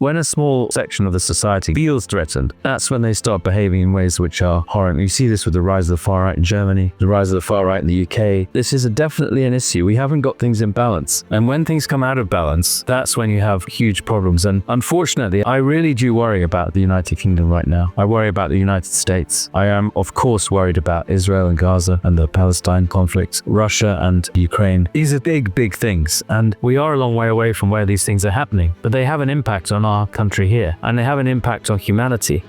When a small section of the society feels threatened, that's when they start behaving in ways which are horrent. You see this with the rise of the far right in Germany, the rise of the far right in the UK. This is definitely an issue. We haven't got things in balance. And when things come out of balance, that's when you have huge problems. And unfortunately, I really do worry about the United Kingdom right now. I worry about the United States. I am, of course, worried about Israel and Gaza and the Palestine conflict, Russia and Ukraine. These are big, big things. And we are a long way away from where these things are happening. But they have an impact on our country here, and they have an impact on humanity.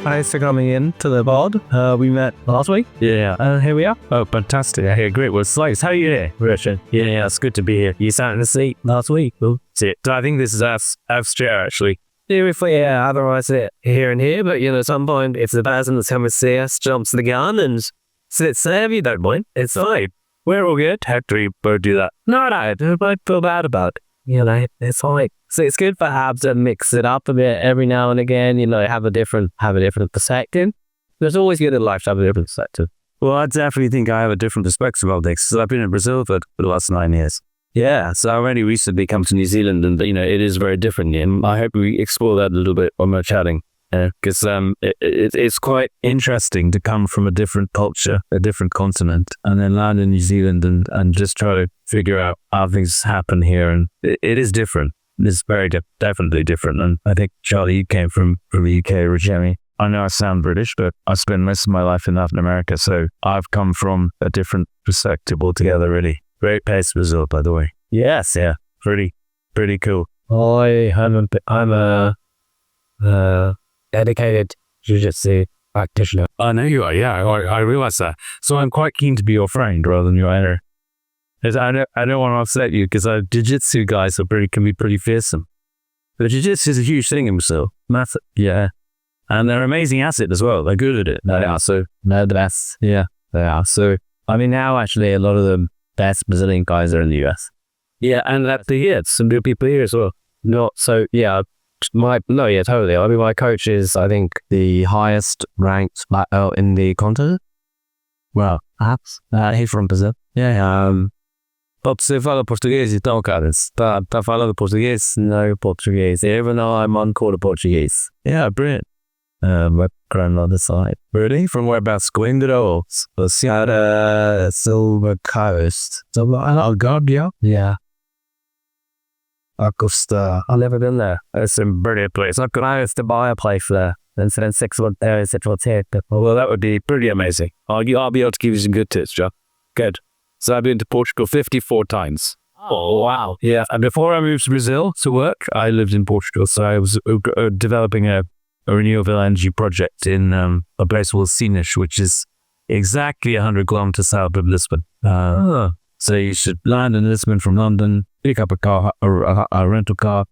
Thanks for coming in to the pod. We met last week. Yeah. And here we are. Oh, fantastic. Yeah, great. Well, Slice, how are you here, Richard? Yeah, it's good to be here. You sat in the seat last week. Oh, so I think this is Av's chair, actually. Yeah, otherwise here and here, but at some point, if the person that's coming to see us jumps the gun and sits there, if you don't mind, it's fine. We're all good. How do we both do that? No, I feel bad about it. It's fine. So it's good for Ab to mix it up a bit every now and again, have a different perspective. It's always good in life to have a different perspective. Well, I definitely think I have a different perspective of this. So I've been in Brazil for the last 9 years. Yeah, so I only recently come to New Zealand, and it is very different. And I hope we explore that a little bit when we're chatting, because it's quite interesting to come from a different culture, a different continent, and then land in New Zealand and just try to figure out how things happen here. And it is different. It's very definitely different. And I think, Charlie, you came from the UK originally. I know I sound British, but I spent most of my life in Latin America, so I've come from a different perspective altogether, really. Great place, Brazil, by the way. Yes, yeah, pretty cool. I'm a dedicated jiu-jitsu practitioner. I know you are, yeah, I realize that. So I'm quite keen to be your friend rather than your enemy. I don't want to upset you, because jiu-jitsu guys can be pretty fearsome. But jiu-jitsu is a huge thing in Brazil. Massive, yeah. And they're amazing at it as well. They're good at it. They are, so they're the best. Yeah, they are. So, I actually, a lot of the best Brazilian guys are in the US. Yeah, and some new people here as well. Totally. My coach is, I think, the highest ranked black belt in the continent. Well, perhaps. He's from Brazil. Yeah. Você fala português então, cara? Tá falando português? No português. Even though I'm on quarter Portuguese. Yeah, brilliant. My grandmother's side. Really? From whereabouts? Coimbra? Silver Coast. Algarve? Yeah. Augusta. I've never been there. It's a brilliant place. I used to buy a place there. And then 6 months there, 6 months here. Well, that would be pretty amazing. I'll be able to give you some good tips, Joe. Good. So I've been to Portugal 54 times. Oh, wow. Yeah. And before I moved to Brazil to work, I lived in Portugal. So I was developing a renewable energy project in a place called Sines, which is exactly 100 kilometers south of Lisbon. So you should land in Lisbon from London, pick up a car, a rental car,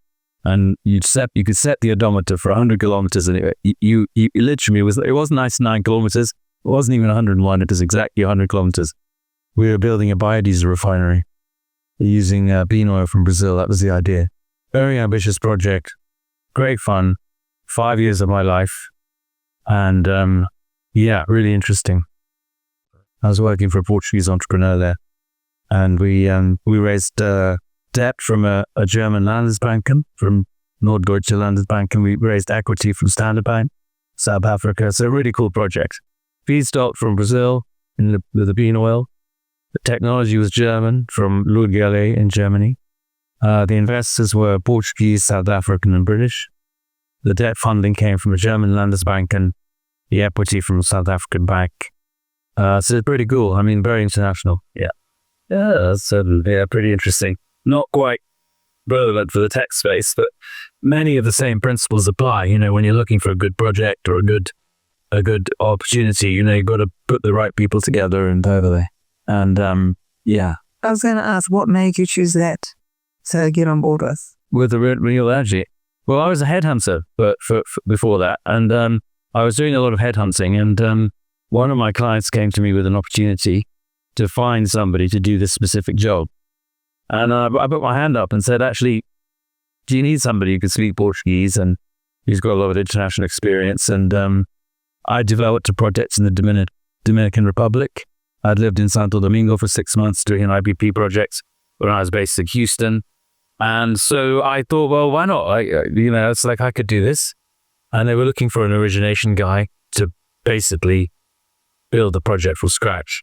and you could set the odometer for 100 kilometers. And you literally, it wasn't 99 kilometers. It wasn't even 101. It was exactly 100 kilometers. We were building a biodiesel refinery using bean oil from Brazil. That was the idea. Very ambitious project. Great fun. 5 years of my life. And really interesting. I was working for a Portuguese entrepreneur there. And we raised debt from a German Landesbanken, from Norddeutsche Landesbanken. We raised equity from Standard Bank, South Africa. It's a really cool project. Feedstock from Brazil with the bean oil. The technology was German, from Ludgale in Germany. The investors were Portuguese, South African, and British. The debt funding came from a German Landesbank and the equity from a South African bank. So it's pretty cool. Very international. Yeah. Yeah, pretty interesting. Not quite relevant for the tech space, but many of the same principles apply. When you're looking for a good project or a good opportunity, you've got to put the right people together and totally. And yeah. I was going to ask, what made you choose that to get on board with? With the renewable energy. Well, I was a headhunter for before that, and I was doing a lot of headhunting, and one of my clients came to me with an opportunity to find somebody to do this specific job. And I put my hand up and said, actually, do you need somebody who can speak Portuguese and who's got a lot of international experience? And I developed a project in the Dominican Republic. I'd lived in Santo Domingo for 6 months doing an IPP project when I was based in Houston. And so I thought, well, why not? It's like I could do this. And they were looking for an origination guy to basically build the project from scratch.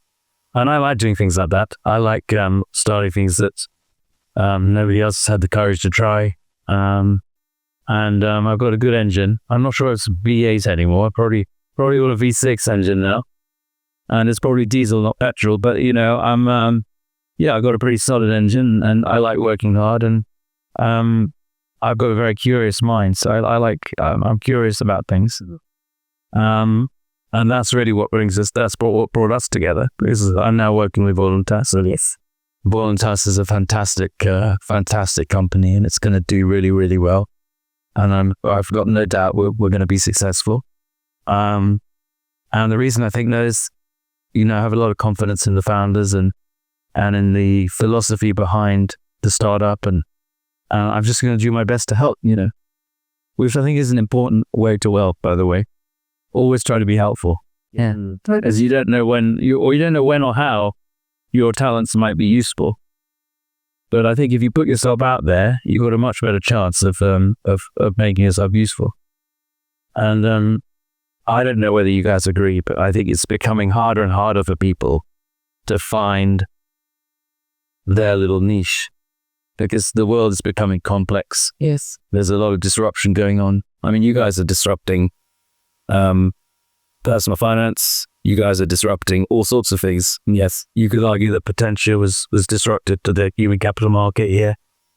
And I like doing things like that. I like starting things that nobody else has had the courage to try. And I've got a good engine. I'm not sure it's V8 anymore. Probably got a V6 engine now. And it's probably diesel, not petrol. But, I've got a pretty solid engine and I like working hard. And I've got a very curious mind. So I'm curious about things. And that's really what brings us, what brought us together. Because I'm now working with Voluntas. Yes. Voluntas is a fantastic company, and it's going to do really, really well. And I've got no doubt we're going to be successful. And the reason I think that is, I have a lot of confidence in the founders and in the philosophy behind the startup. And I'm just going to do my best to help, which I think is an important way to wealth, by the way. Always try to be helpful. Yeah. As you don't know when or how your talents might be useful. But I think if you put yourself out there, you've got a much better chance of making yourself useful. And I don't know whether you guys agree, but I think it's becoming harder and harder for people to find their little niche because the world is becoming complex. Yes. There's a lot of disruption going on. I mean, you guys are disrupting personal finance. You guys are disrupting all sorts of things. Yes, you could argue that Potentia was disrupted to the human capital market here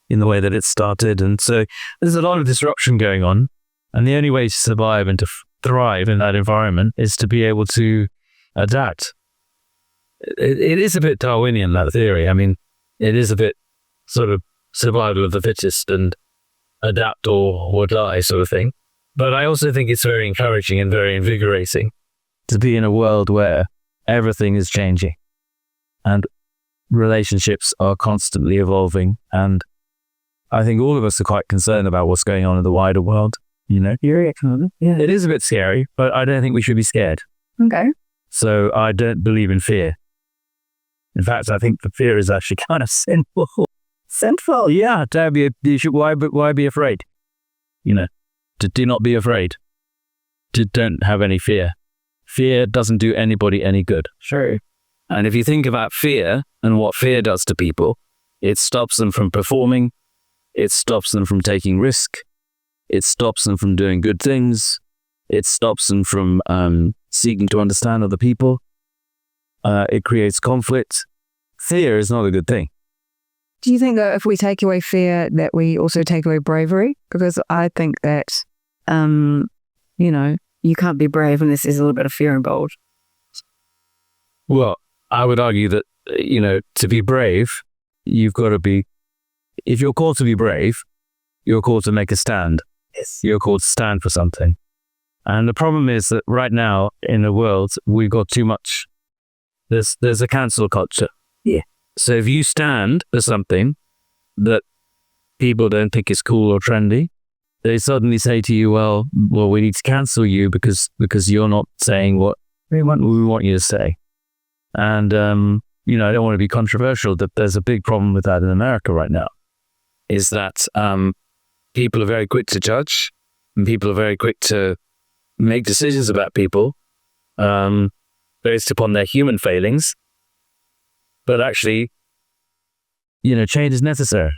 in the way that it started. And so there's a lot of disruption going on. And the only way to survive and to thrive in that environment is to be able to adapt. It is a bit Darwinian, that theory. I mean, it is a bit sort of survival of the fittest and adapt or die sort of thing. But I also think it's very encouraging and very invigorating to be in a world where everything is changing and relationships are constantly evolving. And I think all of us are quite concerned about what's going on in the wider world. Yeah. It is a bit scary, but I don't think we should be scared. Okay. So I don't believe in fear. In fact, I think the fear is actually kind of sinful. Sinful? Yeah. Why be afraid? Do not be afraid. Don't have any fear. Fear doesn't do anybody any good. Sure. And if you think about fear and what fear does to people, it stops them from performing. It stops them from taking risk. It stops them from doing good things. It stops them from seeking to understand other people. It creates conflict. Fear is not a good thing. Do you think that if we take away fear, that we also take away bravery? Because I think that, you can't be brave unless there's a little bit of fear involved. Well, I would argue that, to be brave, you've got to be, if you're called to be brave, you're called to make a stand. Yes. You're called to stand for something. And the problem is that right now in the world, we've got too much. There's a cancel culture. Yeah. So if you stand for something that people don't think is cool or trendy, they suddenly say to you, well, we need to cancel you because you're not saying what we want you to say. And, I don't want to be controversial, that there's a big problem with that in America right now, is that people are very quick to judge and people are very quick to make decisions about people based upon their human failings. But actually, change is necessary.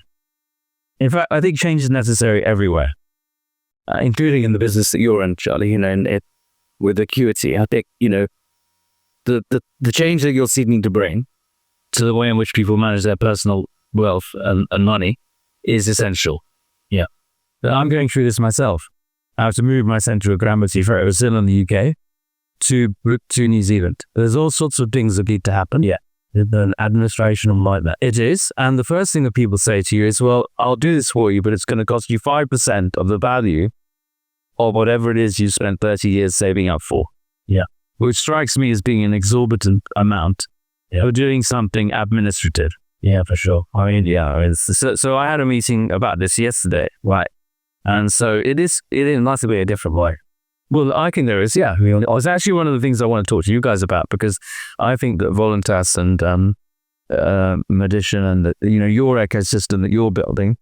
In fact, I think change is necessary everywhere, including in the business that you're in, Charlie, with Acuity. I think, the change that you're seeking to bring to the way in which people manage their personal wealth and money is essential. Yeah. But I'm going through this myself. I have to move my centre of gravity from Brazil in the UK to New Zealand. There's all sorts of things that need to happen. Yeah. An administration like that. It is. And the first thing that people say to you is, well, I'll do this for you, but it's going to cost you 5% of the value of whatever it is you spent 30 years saving up for. Yeah. Which strikes me as being an exorbitant amount for doing something administrative. Yeah, for sure. I mean, so I had a meeting about this yesterday, right? And so it is must be a different way. Well, I think there is, yeah. I mean, it's actually one of the things I want to talk to you guys about, because I think that Voluntas and Medition and your ecosystem that you're building,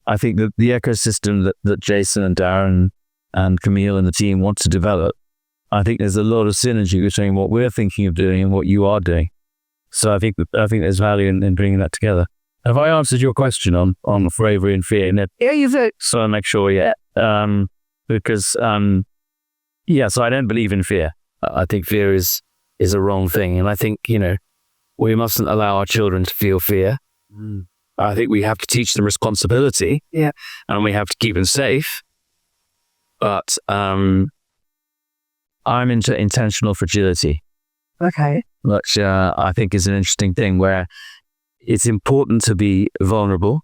I think that the ecosystem that Jason and Darren and Camille and the team want to develop, I think there's a lot of synergy between what we're thinking of doing and what you are doing. So I think there's value in bringing that together. Have I answered your question on bravery and fear? Yeah, you did. So I make sure, yeah. Because, so I don't believe in fear. I think fear is a wrong thing. And I think, we mustn't allow our children to feel fear. I think we have to teach them responsibility. Yeah. And we have to keep them safe. But I'm into intentional fragility. Okay. Which I think is an interesting thing, where it's important to be vulnerable,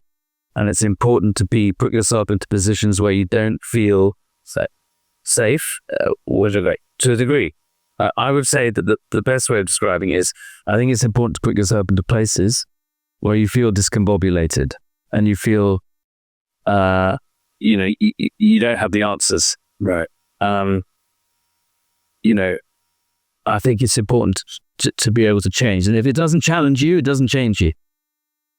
and it's important to put yourself into positions where you don't feel safe to a degree. I would say that the best way of describing it is, I think it's important to put yourself into places where you feel discombobulated and you feel, you don't have the answers. Right. I think it's important to be able to change. And if it doesn't challenge you, it doesn't change you.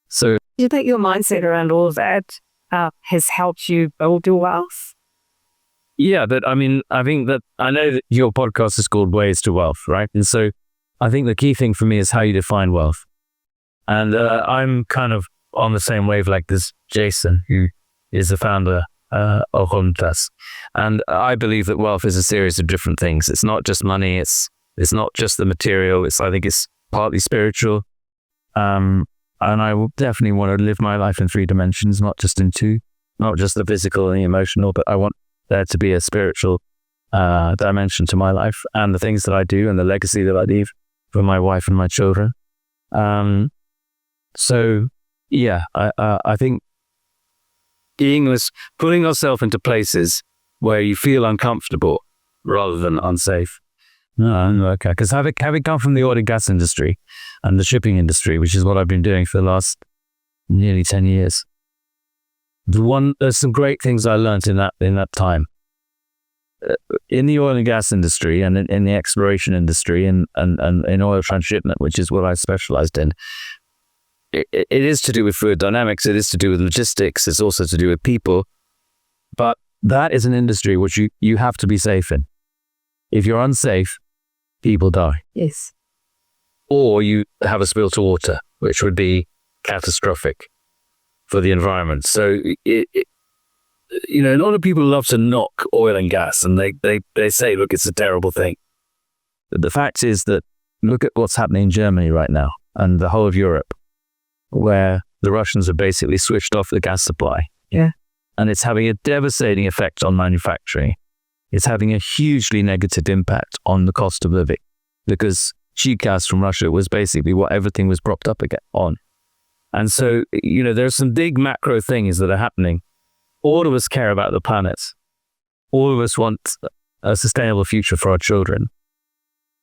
So Do you think your mindset around all of that has helped you build your wealth? yeah, but I mean, I think that I know that your podcast is called Ways to Wealth, right? And so I think the key thing for me is how you define wealth. And I'm kind of on the same wavelength as Jason, who is the founder of Voluntas. And I believe that wealth is a series of different things. It's not just money. It's not just the material. I think it's partly spiritual. And I will definitely want to live my life in 3 dimensions, not just in 2, not just the physical and the emotional, but I want there to be a spiritual dimension to my life and the things that I do and the legacy that I leave for my wife and my children. So yeah, I think putting yourself into places where you feel uncomfortable rather than unsafe. No, okay. Because having come from the oil and gas industry and the shipping industry, which is what I've been doing for the last nearly 10 years, there's some great things I learned in that time. In the oil and gas industry and in the exploration industry and in oil transshipment, which is what I specialized in, it is to do with fluid dynamics, it is to do with logistics, it's also to do with people. But that is an industry which you have to be safe in. If you're unsafe, people die. Yes. Or you have a spill to water, which would be catastrophic for the environment. So, a lot of people love to knock oil and gas, and they say, look, it's a terrible thing. But the fact is that look at what's happening in Germany right now and the whole of Europe, where the Russians have basically switched off the gas supply. Yeah. And it's having a devastating effect on manufacturing. It's having a hugely negative impact on the cost of living, because cheap gas from Russia was basically what everything was propped up on. And so, there are some big macro things that are happening. All of us care about the planet. All of us want a sustainable future for our children.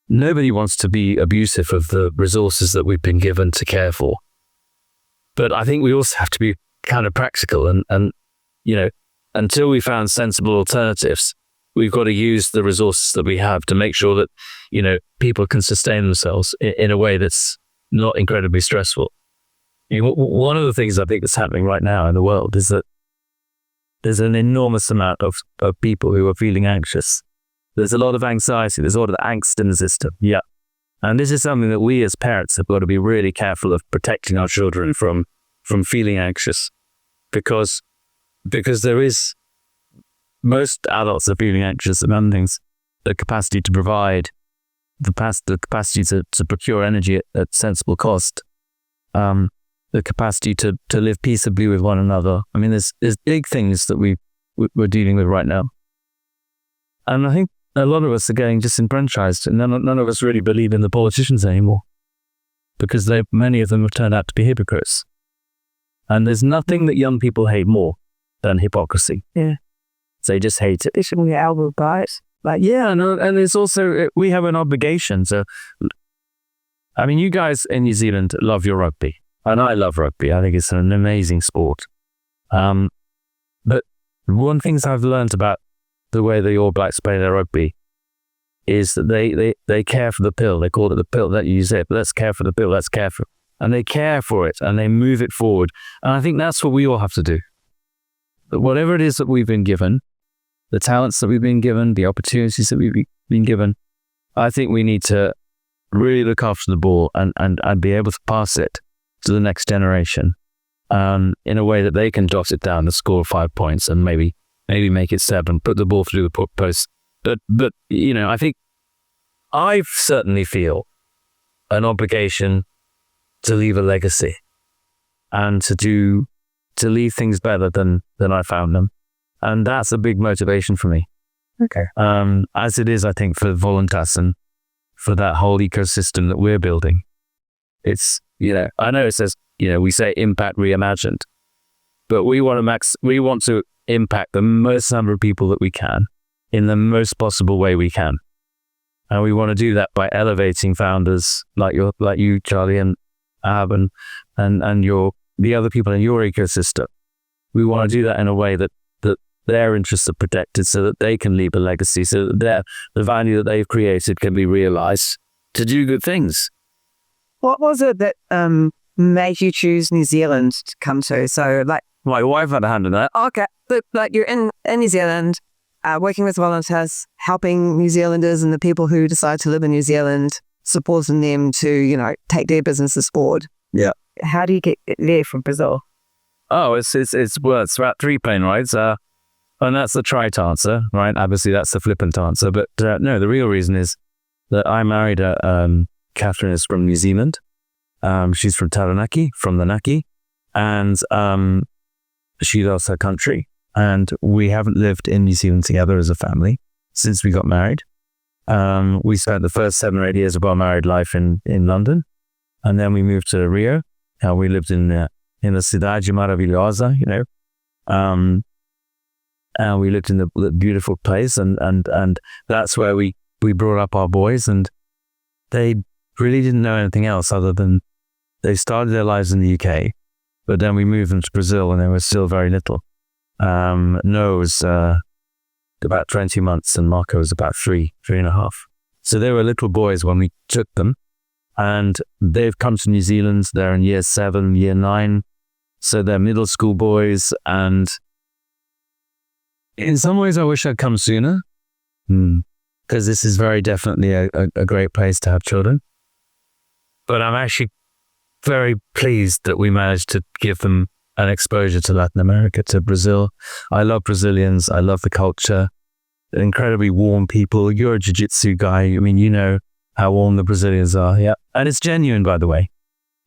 Nobody wants to be abusive of the resources that we've been given to care for. But I think we also have to be kind of practical and until we found sensible alternatives, we've got to use the resources that we have to make sure that, people can sustain themselves in a way that's not incredibly stressful. One of the things I think that's happening right now in the world is that there's an enormous amount of people who are feeling anxious. There's a lot of anxiety. There's a lot of angst in the system. Yeah. And this is something that we as parents have got to be really careful of protecting our children from feeling anxious, because most adults are feeling anxious about things, the capacity to provide, the capacity to procure energy at sensible cost, the capacity to live peaceably with one another. I mean, there's big things that we're dealing with right now. And I think a lot of us are getting disenfranchised, and none of us really believe in the politicians anymore, because many of them have turned out to be hypocrites. And there's nothing that young people hate more than hypocrisy. Yeah. They just hate it. They should be elbow guys. Yeah, and it's also, we have an obligation to, I mean, you guys in New Zealand love your rugby, and I love rugby. I think it's an amazing sport. But one of the things I've learned about the way the All Blacks play their rugby is that they care for the pill. They call it the pill that you use it. Let's care for the pill. Let's care for it. And they care for it and they move it forward. And I think that's what we all have to do. But whatever it is that we've been given, the talents that we've been given, the opportunities that we've been given, I think we need to really look after the ball and be able to pass it to the next generation in a way that they can dot it down to score 5 points and maybe make it 7, put the ball through the post. But I think I certainly feel an obligation to leave a legacy and to leave things better than I found them. And that's a big motivation for me. Okay. As it is, I think, for Voluntas and for that whole ecosystem that we're building. It's, I know it says, we say impact reimagined, but we want to impact the most number of people that we can in the most possible way we can. And we want to do that by elevating founders like you, Charlie, and Ab, and the other people in your ecosystem. We want to do that in a way that their interests are protected so that they can leave a legacy, so that the value that they've created can be realized to do good things. What was it that made you choose New Zealand to come to? So My wife had a hand in that. okay, but you're in New Zealand, working with Voluntas, helping New Zealanders and the people who decide to live in New Zealand, supporting them to, take their businesses forward. Yeah. How do you get there from Brazil? Oh, it's about 3 plane rides. And that's the trite answer, right? Obviously, that's the flippant answer. But no, the real reason is that I married Catherine is from New Zealand. She's from Taranaki, from the Naki. And she loves her country. And we haven't lived in New Zealand together as a family since we got married. We spent the first 7 or 8 years of our married life in London. And then we moved to Rio. We lived in the Cidade Maravilhosa, and we lived in the beautiful place, and that's where we brought up our boys, and they really didn't know anything else other than they started their lives in the UK, but then we moved them to Brazil and they were still very little. Noah was about 20 months and Marco was about 3.5. So they were little boys when we took them, and they've come to New Zealand. They're in year 7, year 9, so they're middle school boys, and in some ways, I wish I'd come sooner, because this is very definitely a great place to have children. But I'm actually very pleased that we managed to give them an exposure to Latin America, to Brazil. I love Brazilians. I love the culture. They're incredibly warm people. You're a jiu-jitsu guy. I mean, you know how warm the Brazilians are. Yeah, and it's genuine, by the way.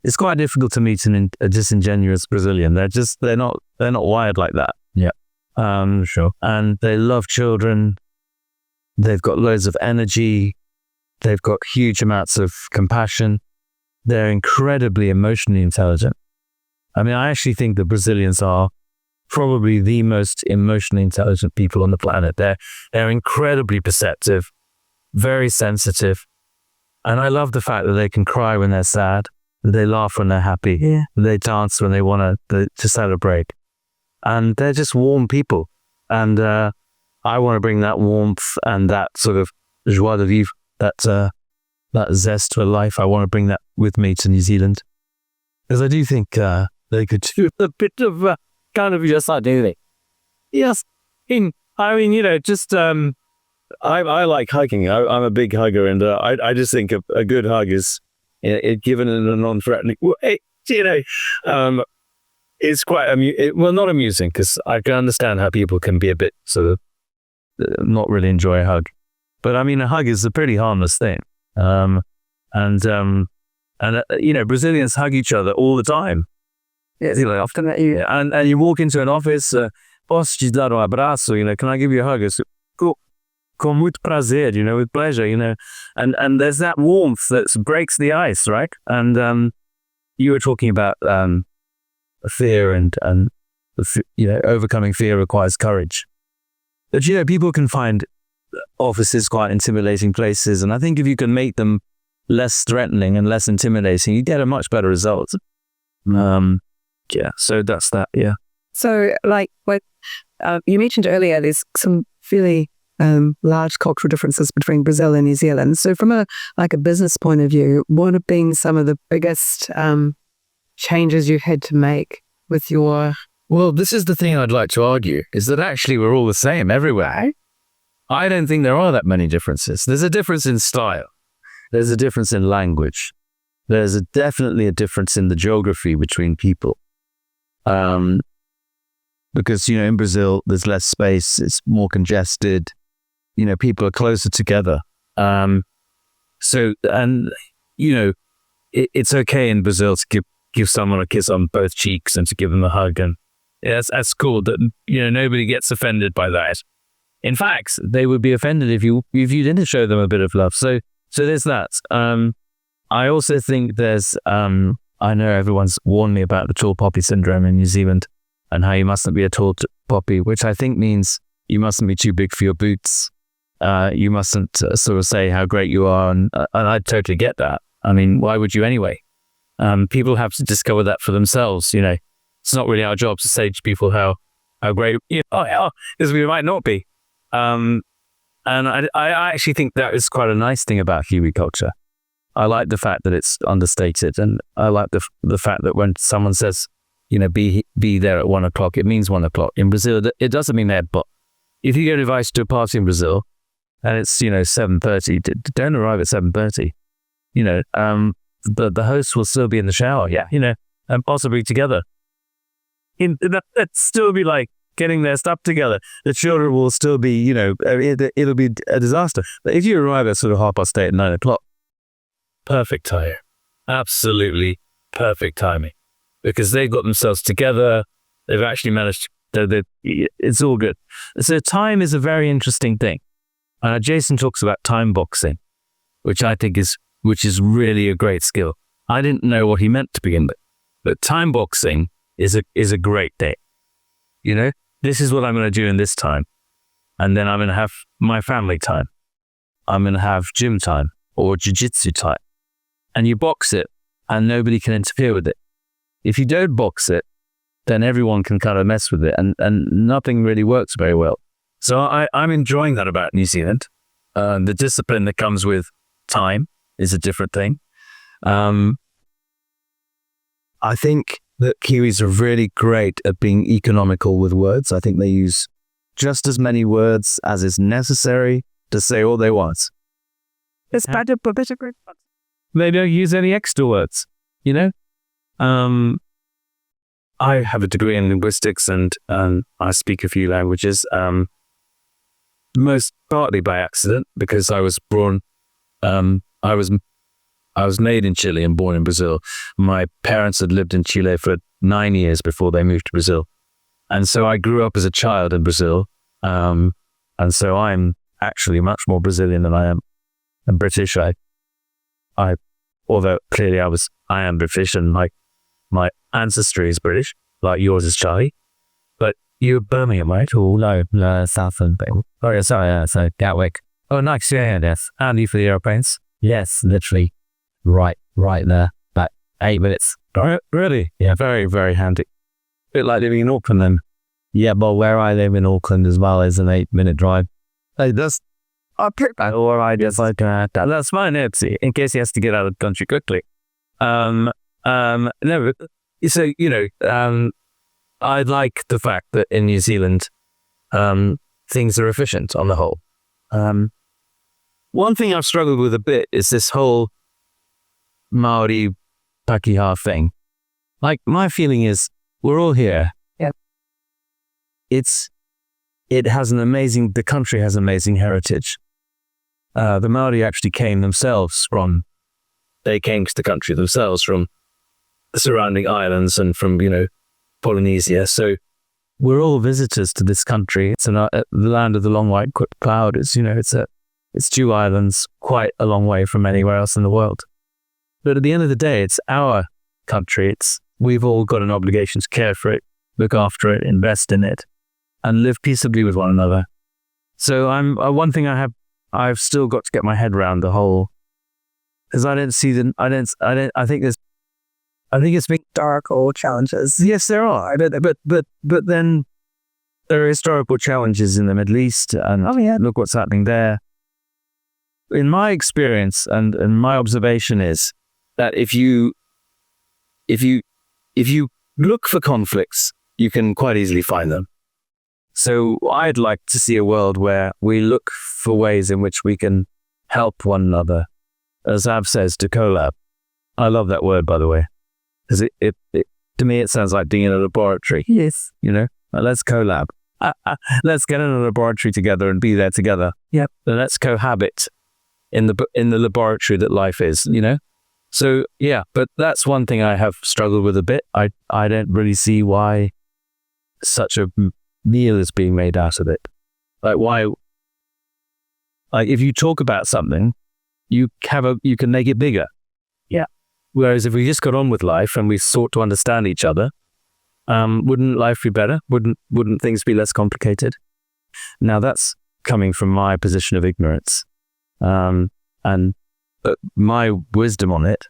It's quite difficult to meet a disingenuous Brazilian. They're not wired like that. Yeah. Sure. And they love children. They've got loads of energy. They've got huge amounts of compassion. They're incredibly emotionally intelligent. I mean, I actually think the Brazilians are probably the most emotionally intelligent people on the planet. They're incredibly perceptive, very sensitive. And I love the fact that they can cry when they're sad, that they laugh when they're happy, they dance when they want to celebrate. And they're just warm people. And I want to bring that warmth and that sort of joie de vivre, that zest for life. I want to bring that with me to New Zealand. Because I do think they could do a bit of kind of just like doing it. Yes. I like hugging. I'm a big hugger, and I just think a good hug is, given in a non-threatening way, it's quite not amusing, because I can understand how people can be a bit sort of not really enjoy a hug. But I mean, a hug is a pretty harmless thing. Brazilians hug each other all the time. Yes, often that you. And you walk into an office, posso te dar abraço? Can I give you a hug? It's com muito prazer, with pleasure, and there's that warmth that breaks the ice, right? And you were talking about fear and overcoming fear requires courage. But people can find offices quite intimidating places, and I think if you can make them less threatening and less intimidating, you get a much better result. So that's that. Yeah. So, like what you mentioned earlier, there's some fairly large cultural differences between Brazil and New Zealand. So from a business point of view, what have been some of the biggest changes you had to make with your... Well, this is the thing I'd like to argue, is that actually we're all the same everywhere. I don't think there are that many differences. There's a difference in style. There's a difference in language. There's definitely a difference in the geography between people. Because, in Brazil, there's less space. It's more congested. People are closer together. It's okay in Brazil to give someone a kiss on both cheeks and to give them a hug. And that's cool that, nobody gets offended by that. In fact, they would be offended if you didn't show them a bit of love. So there's that. I also think there's, I know everyone's warned me about the tall poppy syndrome in New Zealand and how you mustn't be a tall poppy, which I think means you mustn't be too big for your boots. You mustn't sort of say how great you are. And I totally get that. I mean, why would you anyway? People have to discover that for themselves. It's not really our job to say to people how great, as we might not be. And I actually think that is quite a nice thing about Kiwi culture. I like the fact that it's understated, and I like the fact that when someone says, be there at 1 o'clock, it means 1 o'clock. In Brazil, it doesn't mean that, but if you get invited to a party in Brazil and it's 7:30, don't arrive at 7:30. But the host will still be in the shower, and possibly together. It'd still be like getting their stuff together. The children will still be, it'll be a disaster. But if you arrive at sort of 8:30, 9 o'clock, perfect time. Absolutely perfect timing. Because they've got themselves together. They've actually managed to, it's all good. So time is a very interesting thing. Jason talks about time boxing, which I think is really a great skill. I didn't know what he meant to begin with, but time boxing is a great thing. This is what I'm going to do in this time. And then I'm going to have my family time. I'm going to have gym time or jiu-jitsu time. And you box it and nobody can interfere with it. If you don't box it, then everyone can kind of mess with it and nothing really works very well. So I'm enjoying that about New Zealand. The discipline that comes with time is a different thing. I think that Kiwis are really great at being economical with words. I think they use just as many words as is necessary to say all they want. It's bad to put it. They don't use any extra words, I have a degree in linguistics and I speak a few languages, most partly by accident because I was born, I was made in Chile and born in Brazil. My parents had lived in Chile for 9 years before they moved to Brazil. And so I grew up as a child in Brazil. And so I'm actually much more Brazilian than I am British. Although clearly I am British and my ancestry is British, like yours is Charlie. But you're Birmingham, right? Oh, no, Southern. Oh, yeah, sorry, so Gatwick. Oh, nice, yeah, yes. And you for the airplanes? Yes, literally. Right there. About 8 minutes. Really? Yeah, very, very handy. A bit like living in Auckland then. Yeah, but where I live in Auckland as well is an 8-minute drive. Hey, that's... Or I just like that's fine. It's in case he has to get out of the country quickly. No, so I like the fact that in New Zealand, things are efficient on the whole. One thing I've struggled with a bit is this whole Maori Pakeha thing. Like my feeling is we're all here. Yeah. The country has amazing heritage. The Maori actually came to the country themselves from the surrounding islands and from, Polynesia. So we're all visitors to this country. It's the land of the long white cloud. It's 2 islands, quite a long way from anywhere else in the world. But at the end of the day, it's our country. We've all got an obligation to care for it, look after it, invest in it, and live peaceably with one another. So one thing I've still got to get my head around the whole, because I think it's big Historical challenges. Yes, there are. But then there are historical challenges in the Middle East, and look what's happening there. In my experience and my observation is that if you look for conflicts, you can quite easily find them. So I'd like to see a world where we look for ways in which we can help one another. As Ab says, to collab. I love that word, by the way, because it to me it sounds like being in a laboratory. Yes. You know, let's collab. Let's get in a laboratory together and be there together. Yep. And let's cohabit in the laboratory that life is. You know. So yeah, but that's one thing I have struggled with a bit. I don't really see why such a meal is being made out of it. Like why? Like if you talk about something, you can make it bigger. Yeah. Whereas if we just got on with life and we sought to understand each other, wouldn't life be better? Wouldn't things be less complicated? Now that's coming from my position of ignorance, and my wisdom on it,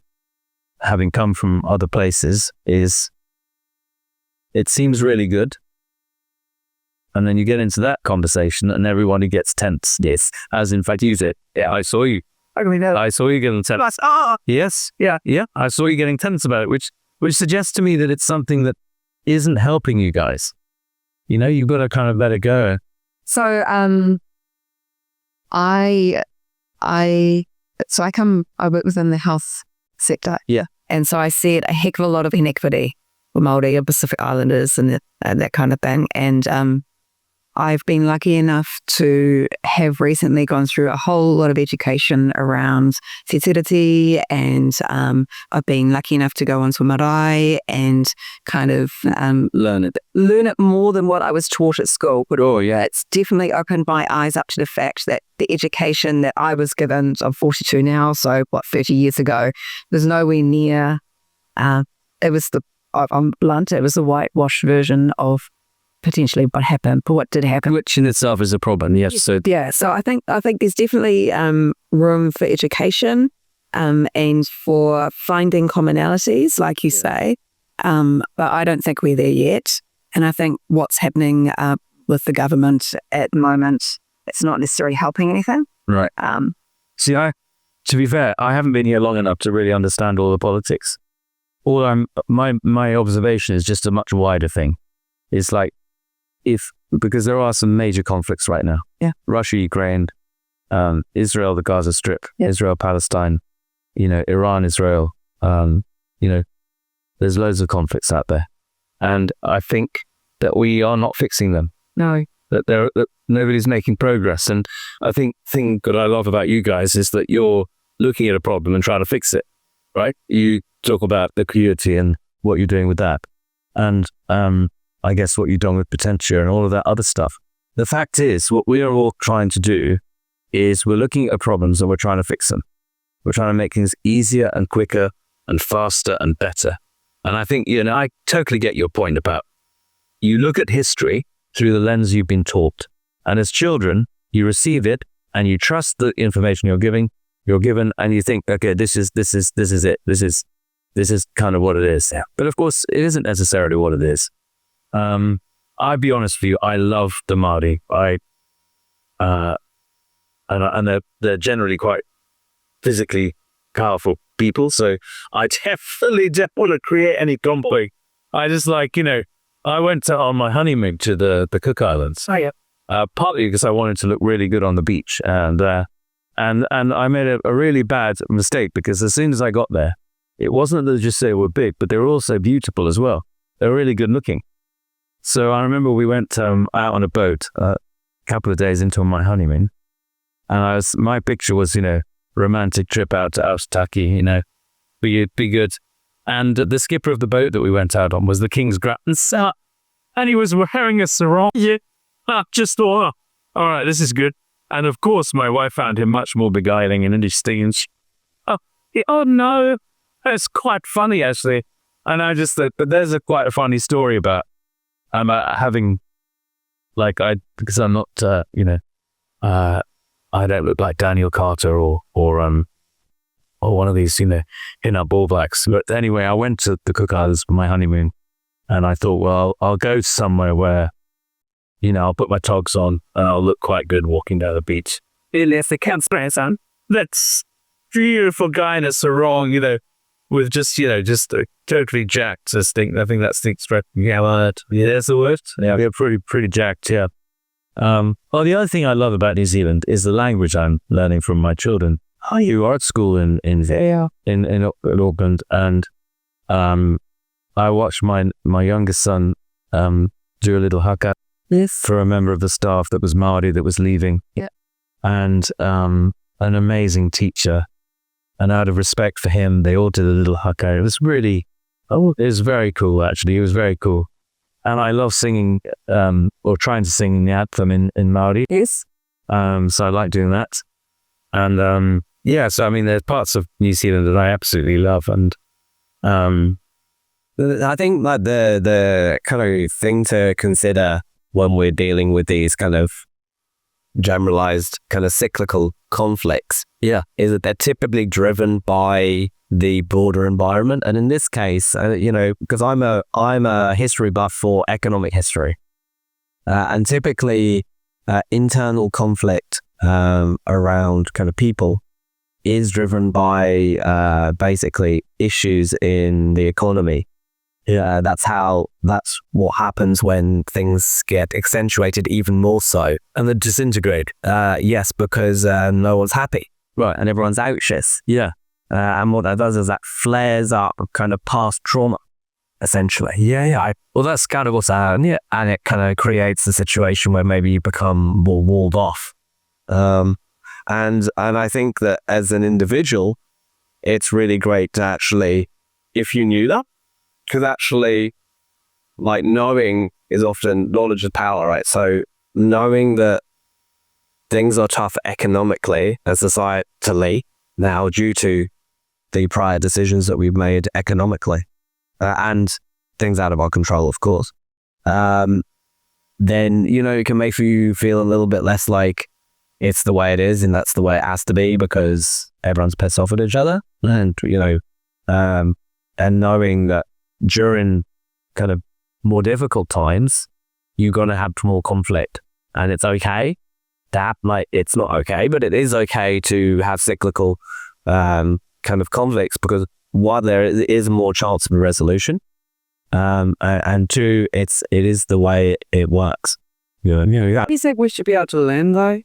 having come from other places, is it seems really good. And then you get into that conversation and everybody gets tense. Yes. As in fact you did. Yeah, I saw you. I saw you getting tense. Yes. Yeah. I saw you getting tense about it, which suggests to me that it's something that isn't helping you guys. You know, you've got to kind of let it go. So I work within the health sector. Yeah. And so I see a heck of a lot of inequity for Māori and Pacific Islanders and that kind of thing. And I've been lucky enough to have recently gone through a whole lot of education around te tiriti, and I've been lucky enough to go onto a marae and kind of learn it more than what I was taught at school. But it's definitely opened my eyes up to the fact that the education that I was given, I'm 42 now, so 30 years ago, was nowhere near, it was I'm blunt, it was the whitewashed version of potentially what did happen. Which in itself is a problem, yes. So I think there's definitely room for education and for finding commonalities, like you say. But I don't think we're there yet. And I think what's happening with the government at the moment, it's not necessarily helping anything. Right. See, to be fair, I haven't been here long enough to really understand all the politics. My observation is just a much wider thing. It's like, because there are some major conflicts right now. Yeah. Russia, Ukraine, Israel, the Gaza Strip, Israel, Palestine, Iran, Israel, there's loads of conflicts out there. And I think that we are not fixing them. No. That nobody's making progress. And I think the thing that I love about you guys is that you're looking at a problem and trying to fix it, right? You talk about the community and what you're doing with that. And I guess what you've done with Potentia and all of that other stuff. The fact is, what we are all trying to do is we're looking at problems and we're trying to fix them. We're trying to make things easier and quicker and faster and better. And I think, I totally get your point about you look at history through the lens you've been taught. And as children, you receive it and you trust the information you're given and you think, okay, this is it. This is kind of what it is. Yeah. But of course, it isn't necessarily what it is. I'll be honest with you, I love the Māori. And they're generally quite physically powerful people. So I definitely don't want to create any conflict. I just I went on my honeymoon to the Cook Islands. Oh, yeah. Partly because I wanted to look really good on the beach. And I made a really bad mistake because as soon as I got there, it wasn't that just they were big, but they were also beautiful as well. They were really good looking. So I remember we went out on a boat a couple of days into my honeymoon. And my picture was, romantic trip out to Aotaki, be good. And the skipper of the boat that we went out on was the King's grandson. And he was wearing a sarong. Yeah. I just thought, all right, this is good. And of course, my wife found him much more beguiling and interesting. And oh no, it's quite funny actually. And I just thought, but there's quite a funny story about having, because I'm not, I don't look like Daniel Carter or one of these, in-up All Blacks. But anyway, I went to the Cook Islands for my honeymoon, and I thought, well, I'll go somewhere where I'll put my togs on and I'll look quite good walking down the beach. Unless the camera son, that's beautiful guy in a sarong, with just totally jacked. I think that's the expression. Yeah, that's the word. Yeah, we're pretty jacked. Yeah. Well, the other thing I love about New Zealand is the language I'm learning from my children. I do art school in Auckland, and I watched my youngest son do a little haka for a member of the staff that was Māori that was leaving. Yeah. And an amazing teacher. And out of respect for him, they all did a little haka. It was very cool, actually. It was very cool. And I love singing, or trying to sing the anthem in Māori. Yes. So I like doing that. And so I mean, there's parts of New Zealand that I absolutely love. And I think like the kind of thing to consider when we're dealing with these kind of generalized kind of cyclical conflicts, is that they're typically driven by the broader environment. And in this case, because I'm a history buff for economic history, and typically internal conflict around kind of people is driven by basically issues in the economy. Yeah, that's what happens when things get accentuated even more so. And then disintegrate. Yes, because no one's happy. Right. And everyone's anxious. Yeah. And what that does is that flares up kind of past trauma, essentially. Yeah. Well, that's kind of what's happening. Yeah. And it kind of creates a situation where maybe you become more walled off. And I think that as an individual, it's really great to actually, if you knew that, because actually, like, knowing is often knowledge is power, right? So knowing that things are tough economically and societally now due to the prior decisions that we've made economically, and things out of our control, of course, then, it can make you feel a little bit less like it's the way it is and that's the way it has to be because everyone's pissed off at each other. And, and knowing that during kind of more difficult times, you're going to have more conflict, and it's okay that, like, it's not okay, but it is okay to have cyclical kind of conflicts, because one, there is more chance of a resolution, and two, it is the way it works. You think we should be able to learn though?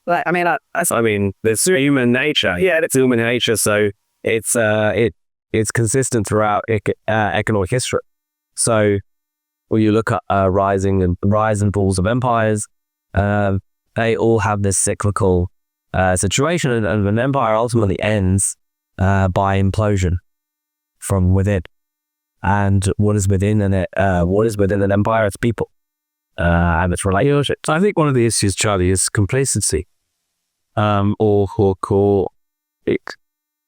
Like, I mean, it's human nature. Yeah, it's human nature. So it's consistent throughout economic history. So when you look at rise and falls of empires, they all have this cyclical situation, and an empire ultimately ends by implosion from within. And what is within an empire? It's people, and it's relationships. I think one of the issues, Charlie, is complacency,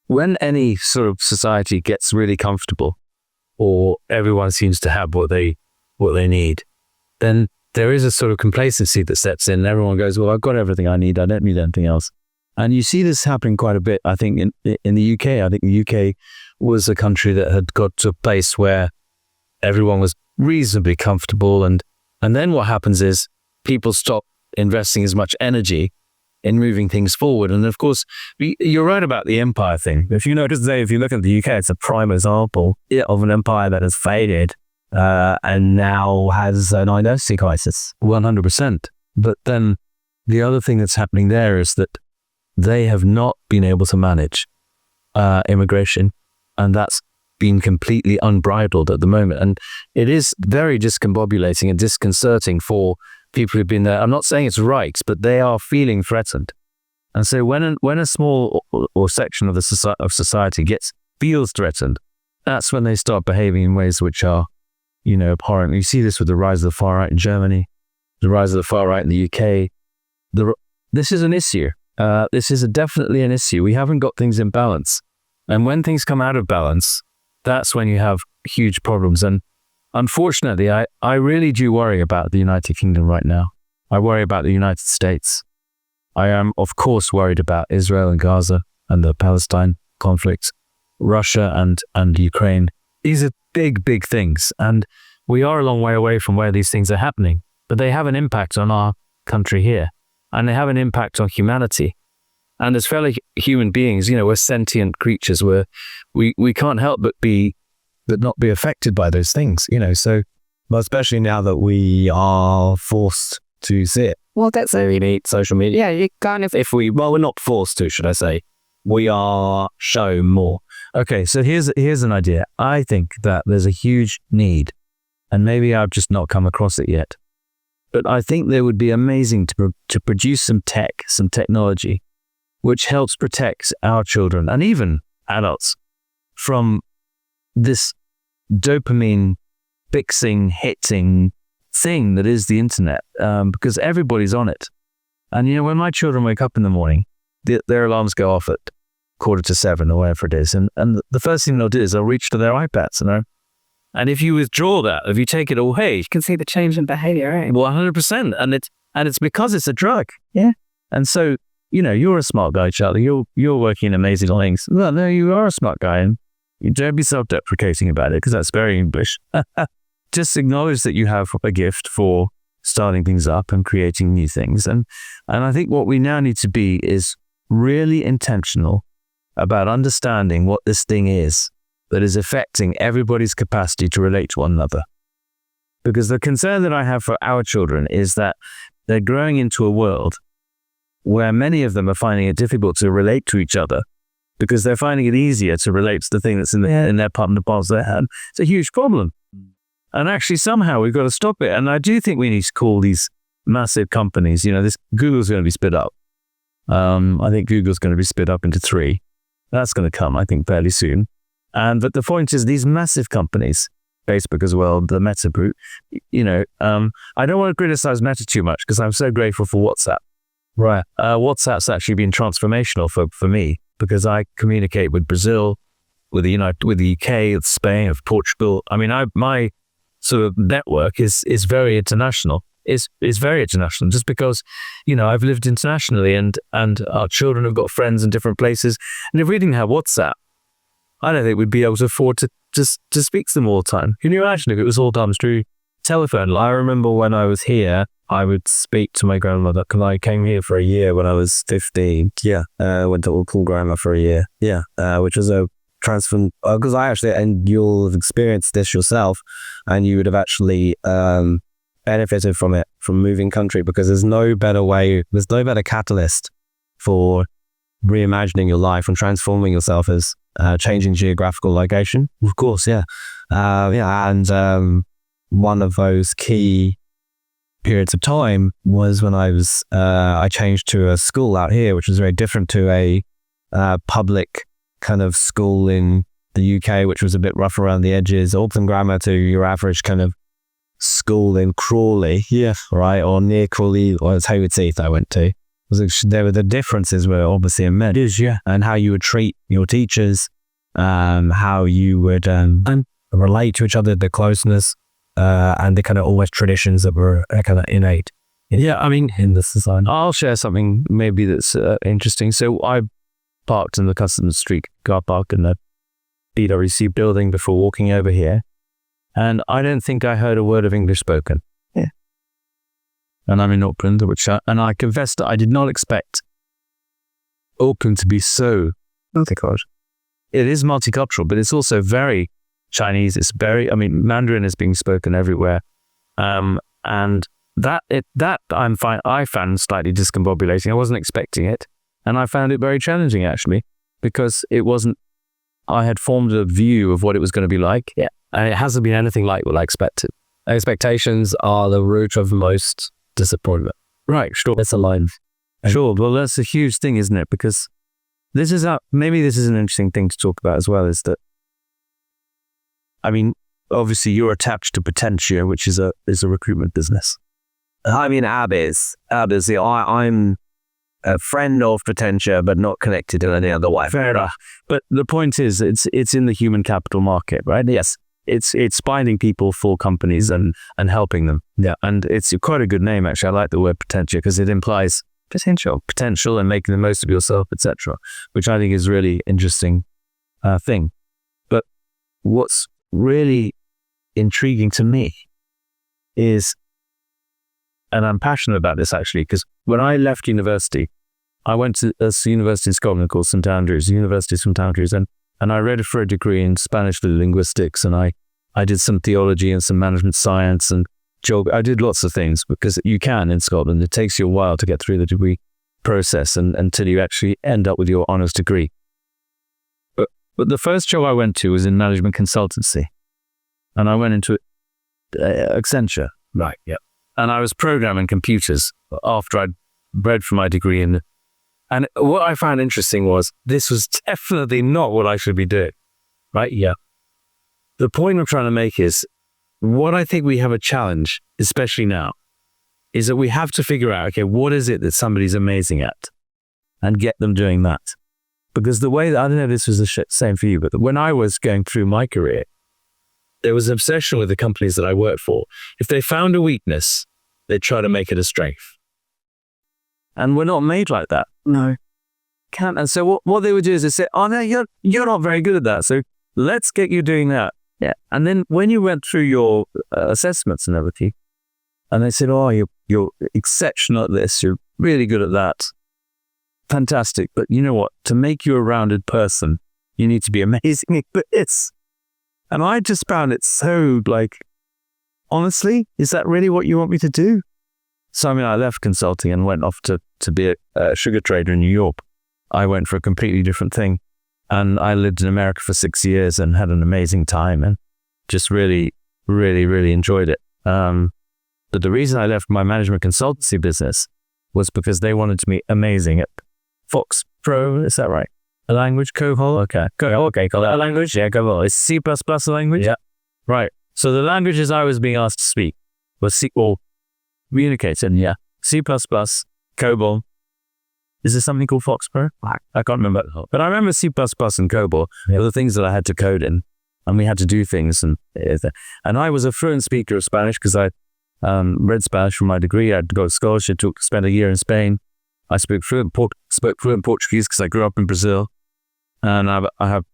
when any sort of society gets really comfortable, or everyone seems to have what they need, then there is a sort of complacency that sets in, and everyone goes, well, I've got everything I need, I don't need anything else. And you see this happening quite a bit, I think, in the UK. I think the UK was a country that had got to a place where everyone was reasonably comfortable, and then what happens is people stop investing as much energy in moving things forward. And of course, you're right about the empire thing. If you notice today, if you look at the UK, it's a prime example of an empire that has faded and now has an identity crisis. 100%. But then the other thing that's happening there is that they have not been able to manage immigration, and that's been completely unbridled at the moment. And it is very discombobulating and disconcerting for people who've been there. I'm not saying it's right, but they are feeling threatened. And so when a small or section of society feels threatened, that's when they start behaving in ways which are, abhorrent. You see this with the rise of the far right in Germany, the rise of the far right in the UK. This is an issue. This is definitely an issue. We haven't got things in balance. And when things come out of balance, that's when you have huge problems. And unfortunately, I really do worry about the United Kingdom right now. I worry about the United States. I am, of course, worried about Israel and Gaza and the Palestine conflict, Russia and Ukraine. These are big, big things. And we are a long way away from where these things are happening. but they have an impact on our country here, and they have an impact on humanity. And as fellow human beings, we're sentient creatures. We can't help but not be affected by those things. So, But especially now that we are forced to see it. Well, that's So we need social media. yeah. You kind of We're not forced to, should I say. We are shown more. okay, so here's an idea. I think that there's a huge need, and maybe I've just not come across it yet, but I think there would be amazing to produce some technology, which helps protect our children and even adults from this dopamine fixing, hitting thing that is the internet, because everybody's on it. And when my children wake up in the morning, their alarms go off at 6:45 or whatever it is, and the first thing they'll do is they'll reach for their iPads, and if you withdraw that, if you take it away, You can see the change in behavior, right? 100%, and it's because it's a drug. Yeah. And so you're a smart guy, Charlie. You're working in amazing things. Well, no, you are a smart guy, and you don't be self-deprecating about it, because that's very English. Just acknowledge that you have a gift for starting things up and creating new things. And I think what we now need to be is really intentional about understanding what this thing is that is affecting everybody's capacity to relate to one another. Because the concern that I have for our children is that they're growing into a world where many of them are finding it difficult to relate to each other, because they're finding it easier to relate to the thing that's in their palm of the palms of their hand. It's a huge problem. And actually, somehow we've got to stop it. And I do think we need to call these massive companies, this Google's going to be split up. I think Google's going to be split up into 3. That's going to come, I think, fairly soon. But the point is, these massive companies, Facebook as well, the Meta group, I don't want to criticize Meta too much, because I'm so grateful for WhatsApp. Right. WhatsApp's actually been transformational for me, because I communicate with Brazil, with the UK, with Spain, with Portugal. I mean, my sort of network is very international. Is very international, just because I've lived internationally, and our children have got friends in different places. And if we didn't have WhatsApp, I don't think we'd be able to afford to speak to them all the time. Can you imagine if it was all done through telephone? I remember when I was here, I would speak to my grandmother, because I came here for a year when I was 15. Yeah. Went to Auckland Grammar for a year. Yeah. Which was a transform, because and you'll have experienced this yourself, and you would have actually benefited from it, from moving country, because there's no better catalyst for reimagining your life and transforming yourself as changing geographical location. Of course, yeah. And one of those key periods of time was when I changed to a school out here, which was very different to a public kind of school in the UK, which was a bit rough around the edges. Auckland Grammar to your average kind of school in Crawley, right, or near Crawley, or it's Hayward Heath I went to. There were the differences were obviously immense, and how you would treat your teachers, how you would relate to each other, the closeness, and the kind of always traditions that were kind of innate. In the society. I'll share something maybe that's interesting. So I parked in the Customs Street car park in the PwC building before walking over here, and I don't think I heard a word of English spoken. Yeah. And I'm in Auckland, and I confess that I did not expect Auckland to be so multicultural. It is multicultural, but it's also very Chinese. It's Mandarin is being spoken everywhere, and that I found slightly discombobulating. I wasn't expecting it, and I found it very challenging actually, because it wasn't. I had formed a view of what it was going to be like, and it hasn't been anything like what I expected. Expectations are the root of most disappointment. Right, sure. It's a line. Sure. Well, that's a huge thing, isn't it? Because maybe this is an interesting thing to talk about as well, is that, obviously you're attached to Potentia, which is a recruitment business. Ab is. I'm a friend of Potentia, but not connected in any other way. Fair enough. But the point is, it's in the human capital market, right? Yes. It's finding people for companies and helping them. Yeah. And it's quite a good name, actually. I like the word Potentia because it implies potential and making the most of yourself, etc., which I think is really interesting thing. But what's really intriguing to me is and I'm passionate about this actually, because when I left university, I went to a university in Scotland called St Andrews, University of St Andrews, and I read for a degree in Spanish linguistics, and I did some theology and some management science and I did lots of things, because you can in Scotland. It takes you a while to get through the degree process and until you actually end up with your honours degree. But the first job I went to was in management consultancy, and I went into Accenture. Right. Yeah. And I was programming computers after I'd read for my degree and what I found interesting was this was definitely not what I should be doing. Right? Yeah. The point I'm trying to make is, what I think we have a challenge, especially now, is that we have to figure out, okay, what is it that somebody's amazing at, and get them doing that. Because the way that, I don't know if this was the same for you, but when I was going through my career, there was an obsession with the companies that I worked for. If they found a weakness, they'd try to make it a strength. And we're not made like that. No. Can't. And so what they would do is they say, oh no, you're not very good at that, so let's get you doing that. Yeah. And then when you went through your assessments and everything, and they said, oh, you're exceptional at this, you're really good at that. Fantastic. But you know what? To make you a rounded person, you need to be amazing at this. And I just found it so honestly, is that really what you want me to do? So, I mean, I left consulting and went off to be a sugar trader in New York. I went for a completely different thing. And I lived in America for 6 years and had an amazing time and just really, really, really enjoyed it. But the reason I left my management consultancy business was because they wanted to be amazing at Fox Pro. Is that right? A language, COBOL? Okay. A language? Yeah, COBOL. Is C++ a language? Yeah. Right. So the languages I was being asked to speak was C, or communicating, yeah. C++, COBOL. Is there something called Fox Pro? I can't remember. But I remember C++ and COBOL were the things that I had to code in, and we had to do things. And I was a fluent speaker of Spanish because I read Spanish for my degree. I'd got a scholarship to spend a year in Spain. I spoke fluent Portuguese because I grew up in Brazil. And I have,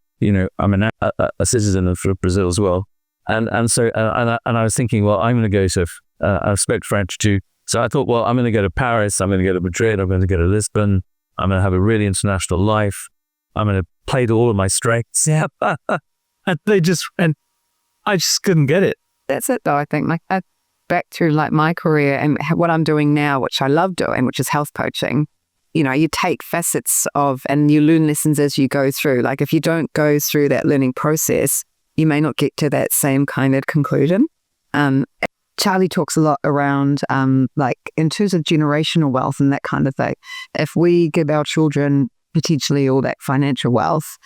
I'm a citizen of Brazil as well. And so I was thinking, well, I'm going to go to, I spoke French too. So I thought, well, I'm going to go to Paris, I'm going to go to Madrid, I'm going to go to Lisbon, I'm going to have a really international life, I'm going to play to all of my strengths. Yeah. And I just couldn't get it. That's it though, I think. Back to my career and what I'm doing now, which I love doing, which is health coaching. You take facets of, and you learn lessons as you go through. If you don't go through that learning process, you may not get to that same kind of conclusion. Charlie talks a lot around, in terms of generational wealth and that kind of thing. If we give our children potentially all that financial wealth,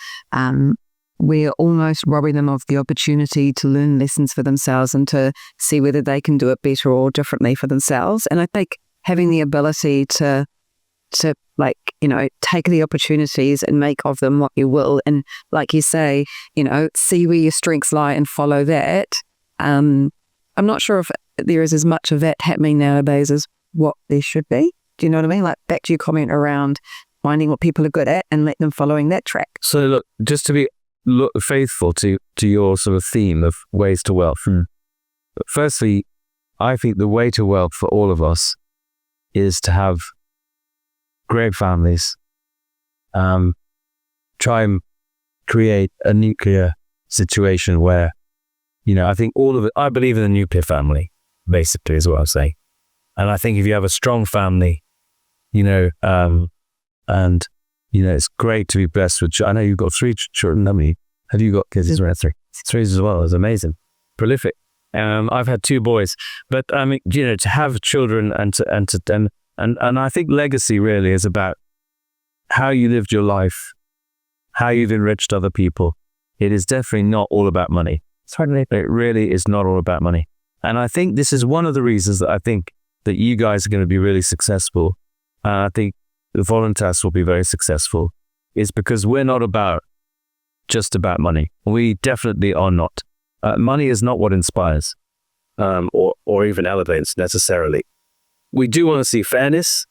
we're almost robbing them of the opportunity to learn lessons for themselves and to see whether they can do it better or differently for themselves. And I think having the ability to take the opportunities and make of them what you will. And like you say, see where your strengths lie and follow that. I'm not sure if there is as much of that happening nowadays as what there should be. Do you know what I mean? Back to your comment around finding what people are good at and let them following that track. So look, just to be faithful to your sort of theme of ways to wealth. But firstly, I think the way to wealth for all of us is to have great families, try and create a nuclear situation where, I think all of it, I believe in the nuclear family, basically, is what I'm saying. And I think if you have a strong family, it's great to be blessed with, I know you've got 3 children, how many? Have you got kids? 3 as well, is amazing. Prolific. I've had 2 boys, but to have children and I think legacy really is about how you lived your life, how you've enriched other people. It is definitely not all about money. It really is not all about money. And I think this is one of the reasons that I think that you guys are going to be really successful. I think the Voluntas will be very successful, is because we're not just about money. We definitely are not. Money is not what inspires or even elevates necessarily. We do want to see fairness.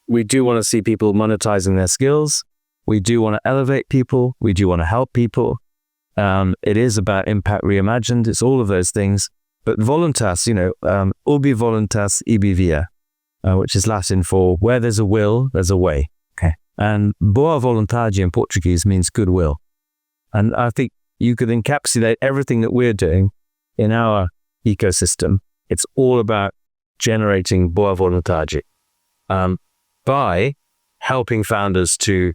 We do want to see people monetizing their skills. We do want to elevate people. We do want to help people. It is about impact reimagined. It's all of those things. But Voluntas, ubi voluntas ibi via. which is Latin for where there's a will, there's a way. Okay. And boa vontade in Portuguese means goodwill. And I think you could encapsulate everything that we're doing in our ecosystem. It's all about generating boa vontade by helping founders to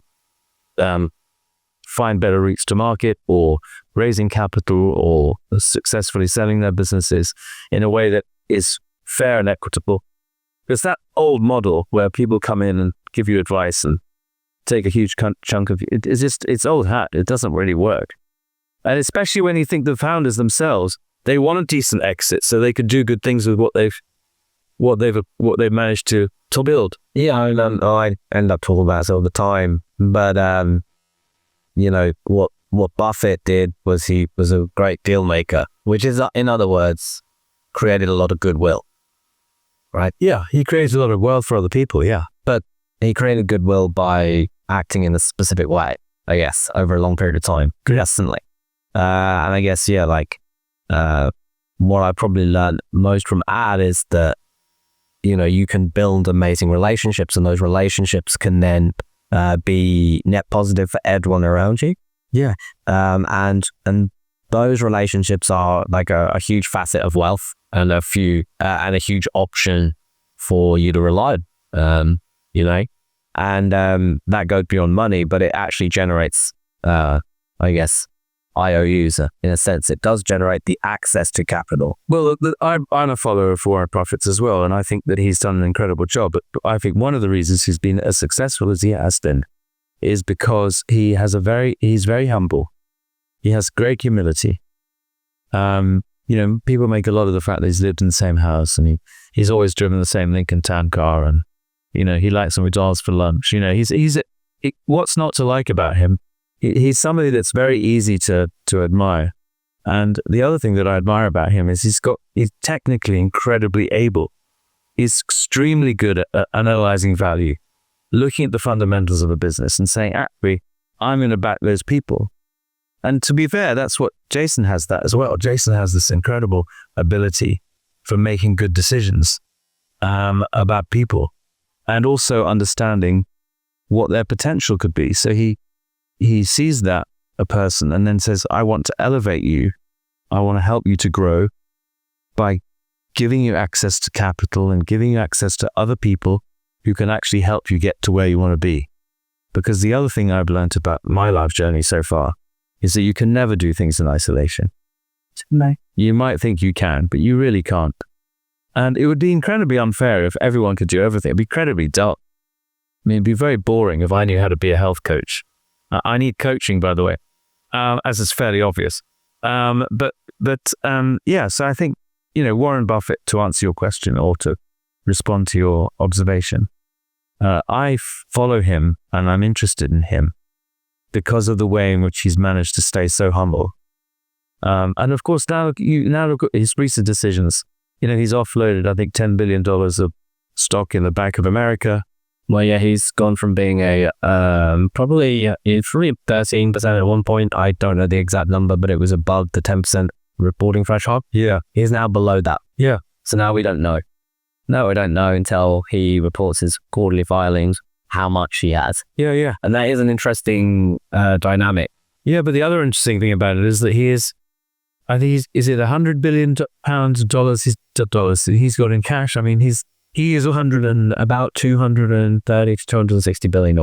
find better routes to market, or raising capital, or successfully selling their businesses in a way that is fair and equitable. Because that old model where people come in and give you advice and take a huge chunk of it, it's old hat. It doesn't really work. And especially when you think the founders themselves, they want a decent exit so they could do good things with what they've managed to build. Yeah, I end up talking about this all the time. But what Buffett did was he was a great deal maker, which is, in other words, created a lot of goodwill. Right? Yeah, he created a lot of wealth for other people, yeah. But he created goodwill by acting in a specific way, I guess, over a long period of time, consistently. And I guess, what I probably learned most from Ad is that, you can build amazing relationships, and those relationships can then be net positive for everyone around you. Yeah. And those relationships are like a huge facet of wealth, and a huge option for you to rely on, and that goes beyond money, but it actually generates, IOUs. In a sense, it does generate the access to capital. Well, I'm a follower of Warren Buffett as well, and I think that he's done an incredible job. But I think one of the reasons he's been as successful as he has been is because he's very humble. He has great humility. People make a lot of the fact that he's lived in the same house, and he's always driven the same Lincoln Town car, and he likes some McDonald's for lunch. What's not to like about him? He's somebody that's very easy to admire. And the other thing that I admire about him is he's technically incredibly able. He's extremely good at analyzing value, looking at the fundamentals of a business and saying, actually, I'm going to back those people. And to be fair, that's what Jason has that as well. Jason has this incredible ability for making good decisions about people, and also understanding what their potential could be. So he sees that a person and then says, I want to elevate you. I want to help you to grow by giving you access to capital and giving you access to other people who can actually help you get to where you want to be. Because the other thing I've learned about my life journey so far is that you can never do things in isolation. No. You might think you can, but you really can't. And it would be incredibly unfair if everyone could do everything. It'd be incredibly dull. I mean, it'd be very boring if I knew how to be a health coach. I need coaching, by the way, as is fairly obvious. So I think, Warren Buffett, to answer your question or to respond to your observation, I follow him and I'm interested in him because of the way in which he's managed to stay so humble. And of course, now look at his recent decisions. He's offloaded, I think, $10 billion of stock in the Bank of America. Well, yeah, he's gone from being probably 13% at one point. I don't know the exact number, but it was above the 10% reporting threshold. Yeah. He's now below that. Yeah. So now we don't know. No, we don't know until he reports his quarterly filings how much he has. Yeah, yeah. And that is an interesting dynamic. Yeah, but the other interesting thing about it is that I think is it $100 billion dollars he's got in cash? I mean, he is about $230 to $260 billion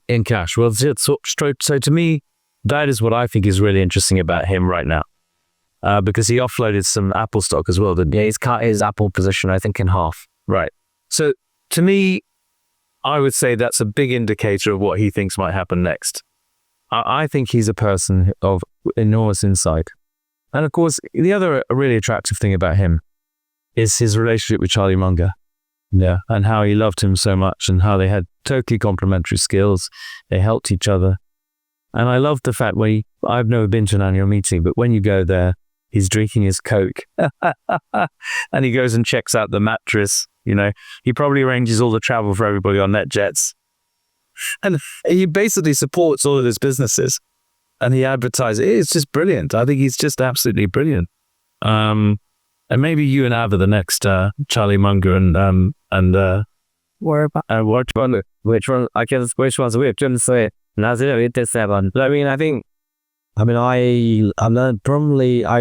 in cash. Well, so to me, that is what I think is really interesting about him right now, because he offloaded some Apple stock as well. Yeah, he's cut his Apple position, I think, in half. Right. So to me, I would say that's a big indicator of what he thinks might happen next. I think he's a person of enormous insight. And of course, the other really attractive thing about him is his relationship with Charlie Munger. Yeah. And how he loved him so much and how they had totally complementary skills. They helped each other. And I love the fact I've never been to an annual meeting, but when you go there, he's drinking his Coke and he goes and checks out the mattress. He probably arranges all the travel for everybody on NetJets. And he basically supports all of his businesses and he advertises. It's just brilliant. I think he's just absolutely brilliant. And maybe you and Av are the next Charlie Munger and Worry about which one? I guess which one's weird. I mean, I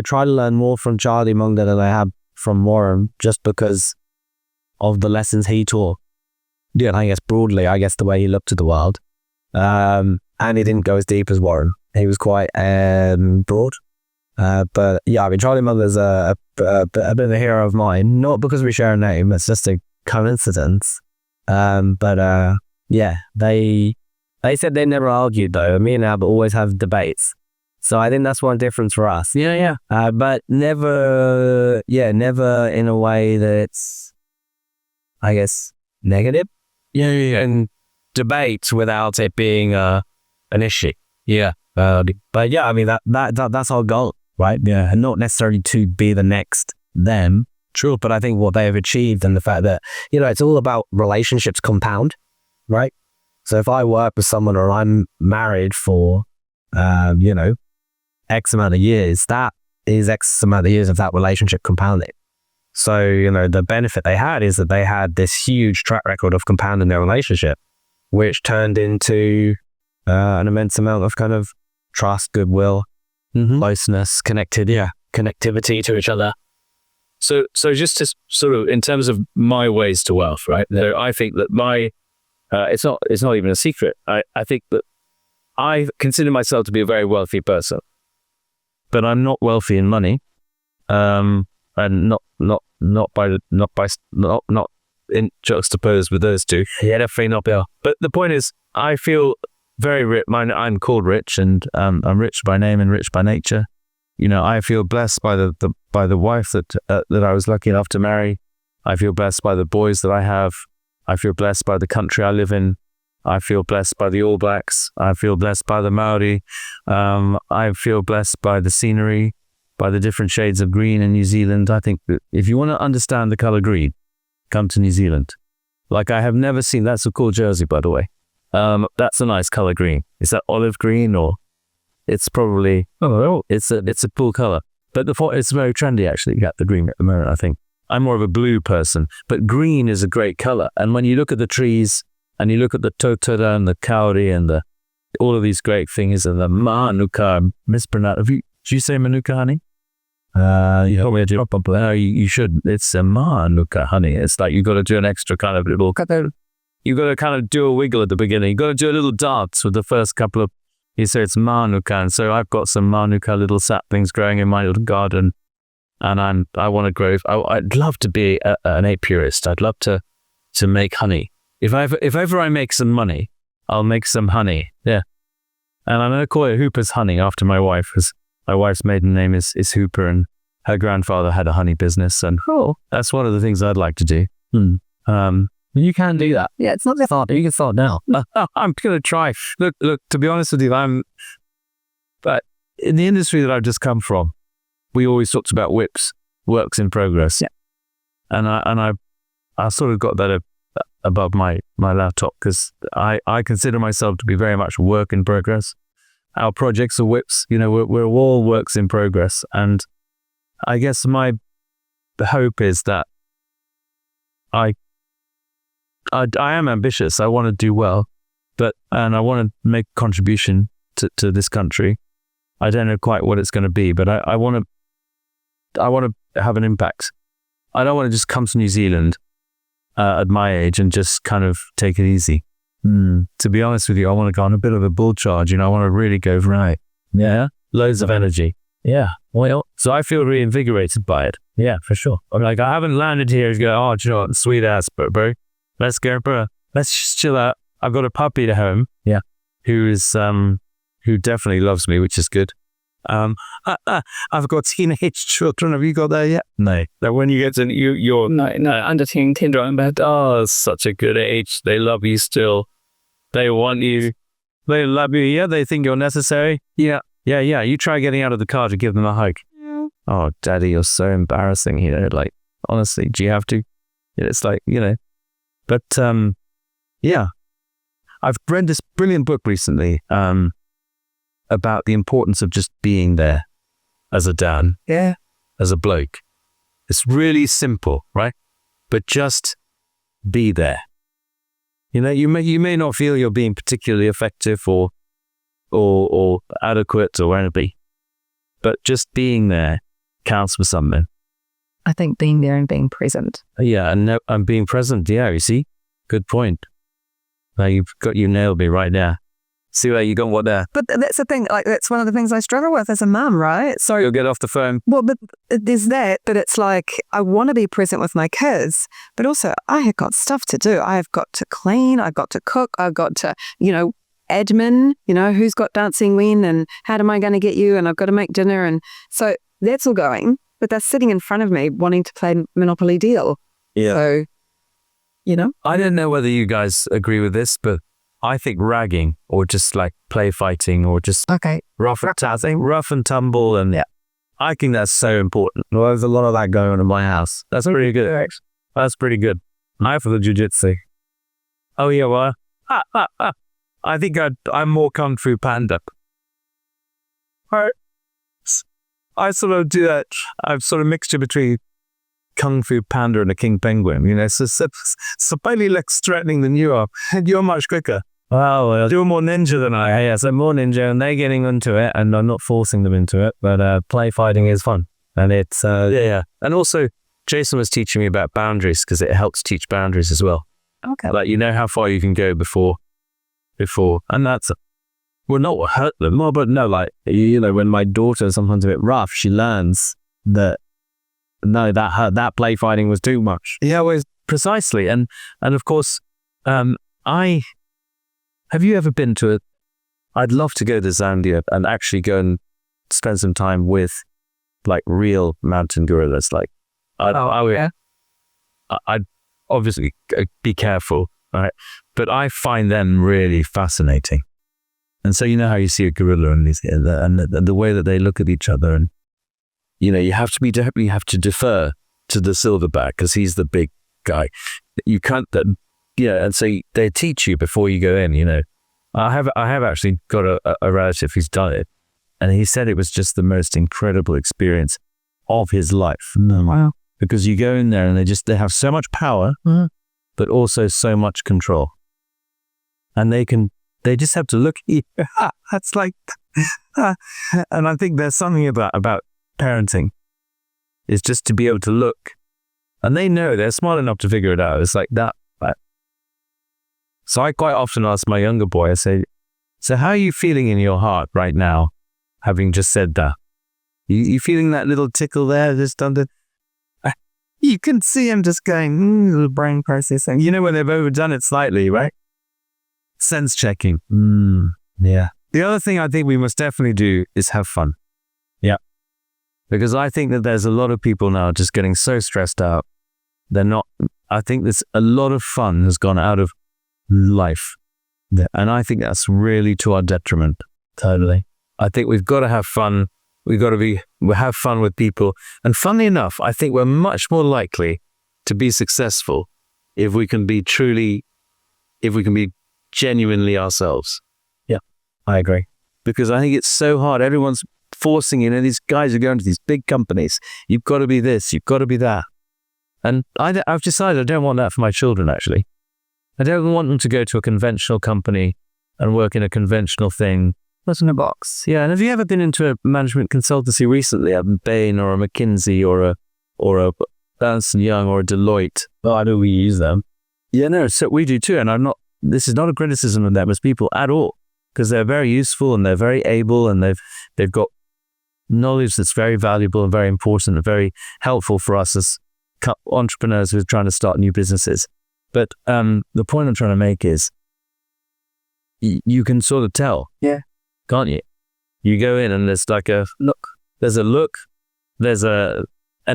try to learn more from Charlie Munger than I have from Warren, just because of the lessons he taught. Yeah, I guess broadly, the way he looked at the world. And he didn't go as deep as Warren. He was quite broad. But yeah, I mean, Charlie Munger's a bit of a hero of mine, not because we share a name, it's just a coincidence. Yeah, they said they never argued though. Me and Ab always have debates. So I think that's one difference for us. Yeah. But never in a way that's, I guess, negative. Yeah. And debate without it being an issue. Yeah. But yeah, I mean, that's our goal, right? Yeah. And not necessarily to be the next them. True. But I think what they have achieved and the fact that, it's all about relationships compound, right? So if I work with someone or I'm married for, X amount of years, that is X amount of years of that relationship compounding. So, the benefit they had is that they had this huge track record of compounding their relationship, which turned into an immense amount of kind of trust, goodwill, closeness, connectivity to each other. So just to sort of, in terms of my ways to wealth, right? So I think that it's not even a secret. I think that I consider myself to be a very wealthy person, but I'm not wealthy in money, and not in juxtaposed with those two. Yeah, definitely not. Yeah. But the point is, I feel very rich. I'm called rich, and I'm rich by name and rich by nature. I feel blessed by the wife that I was lucky enough to marry. I feel blessed by the boys that I have. I feel blessed by the country I live in. I feel blessed by the All Blacks. I feel blessed by the Maori. I feel blessed by the scenery, by the different shades of green in New Zealand. I think that if you want to understand the color green, come to New Zealand. Like, I have never seen, that's a cool jersey, by the way. That's a nice color green. Is that olive green, or it's probably, it's a cool color. But it's very trendy, actually, the green at the moment, I think. I'm more of a blue person, but green is a great color. And when you look at the trees and you look at the totara and the kauri and all of these great things and the manuka, mispronounce. Did you say manuka honey? You should. It's a manuka honey. It's like you got to do an extra kind of little. You got to kind of do a wiggle at the beginning. You got to do a little dance with the first couple of. You say it's manuka, and so I've got some manuka little saplings growing in my little garden, and I want to grow. I'd love to be an apurist. I'd love to make honey. If ever I make some money, I'll make some honey. Yeah, and I'm gonna call it Hooper's Honey after my wife, because my wife's maiden name is Hooper, and her grandfather had a honey business, and that's one of the things I'd like to do. You can do that. Yeah, it's not that hard. You can start now. I'm gonna try. Look. To be honest with you, but in the industry that I've just come from, we always talked about WIPs, works in progress. Yeah. And I sort of got that above my laptop, because I consider myself to be very much work in progress. Our projects are WIPs. We're all works in progress, and I guess my hope is that I am ambitious. I want to do well, and I want to make a contribution to this country. I don't know quite what it's going to be, but I want to have an impact. I don't want to just come to New Zealand at my age and just kind of take it easy. To be honest with you, I want to go on a bit of a bull charge. I want to really go right. Yeah, loads of energy. Yeah. Well, so I feel reinvigorated by it. Yeah, for sure. I'm like, I haven't landed here to go, do you know what, sweet ass, bro. Let's go, bro. Let's just chill out. I've got a puppy at home. Yeah. Who definitely loves me, which is good. I've got teenage children. Have you got that yet? No. That when you get to you're no, under 10 on bed. Oh, such a good age. They love you still. They want you. They love you. Yeah, they think you're necessary. Yeah. You try getting out of the car to give them a hug. Yeah. Oh, daddy, you're so embarrassing. Like, honestly, do you have to? It's like, But yeah, I've read this brilliant book recently about the importance of just being there as a Dan, Yeah. as a bloke, It's really simple, right? But just be there. You know, you may not feel you're being particularly effective or adequate or anything, but just being there counts for something. I think being there and being present. Yeah, and being present. Yeah, you see, good point. You nailed me right there. See where you got what there? But that's the thing. Like, that's one of the things I struggle with as a mum, right? So You'll get off the phone. well, but there's that. But it's like I want to be present with my kids, but also I have got stuff to do. I have got to clean. I've got to cook. I've got to, admin. Who's got dancing when, and how am I going to get you? And I've got to make dinner, and so that's all going. But they're sitting in front of me wanting to play Monopoly Deal. Yeah. So, I don't know whether you guys agree with this, but I think ragging or just like play fighting or just okay. rough and tumble, and I think that's so important. Well, there's a lot of that going on in my house. That's pretty good. That's pretty good. I for the jiu-jitsu. Oh yeah, well, I think I'm more Kung Fu Panda. I sort of do that. I'm sort of mixture between Kung Fu Panda and a King Penguin. So slightly less threatening than you are, and you're much quicker. Well, you're more ninja than I am. Yeah, so more ninja, and they're getting into it, and I'm not forcing them into it, but play fighting is fun. And it's, And also, Jason was teaching me about boundaries, because it helps teach boundaries as well. Okay. Like, how far you can go before, and that's, well, not hurt them, but no, like, when my daughter is sometimes a bit rough, she learns that, no, that play fighting was too much. Yeah, well, Precisely. And of course, have you ever been to I'd love to go to Zambia and actually go and spend some time with like real mountain gorillas. Like, I'd obviously be careful, right? But I find them really fascinating. And so, how you see a gorilla and the way that they look at each other, and you have to defer to the silverback because he's the big guy. You can't, and so they teach you before you go in. I have actually got a relative who's done it, and he said it was just the most incredible experience of his life. Wow! Because you go in there and they have so much power, but also so much control, and they just have to look at you. That's like, and I think there's something about parenting is just to be able to look, and they know, they're smart enough to figure it out. It's like that. So I quite often ask my younger boy, I say, so how are you feeling in your heart right now, having just said that? You feeling that little tickle there, just under? You can see him just going, little brain processing. When they've overdone it slightly, right? Sense checking. Yeah. The other thing I think we must definitely do is have fun. Yeah. Because I think that there's a lot of people now just getting so stressed out. I think there's a lot of fun has gone out of life. And I think that's really to our detriment. Totally. I think we've got to have fun. We've got to have fun with people. And funnily enough, I think we're much more likely to be successful if we can be genuinely ourselves. Yeah, I agree. Because I think it's so hard. Everyone's forcing you, these guys are going to these big companies. You've got to be this, you've got to be that. And I've decided I don't want that for my children, actually. I don't want them to go to a conventional company and work in a conventional thing. What's in a box? Yeah, and have you ever been into a management consultancy recently? A Bain or a McKinsey or a Ernst & Young or a Deloitte? Oh, I know we use them. Yeah, no, so we do too. And this is not a criticism of them as people at all, because they're very useful and they're very able and they've got knowledge that's very valuable and very important and very helpful for us as entrepreneurs who are trying to start new businesses. But the point I'm trying to make is you can sort of tell, can't you? You go in and there's like a look, and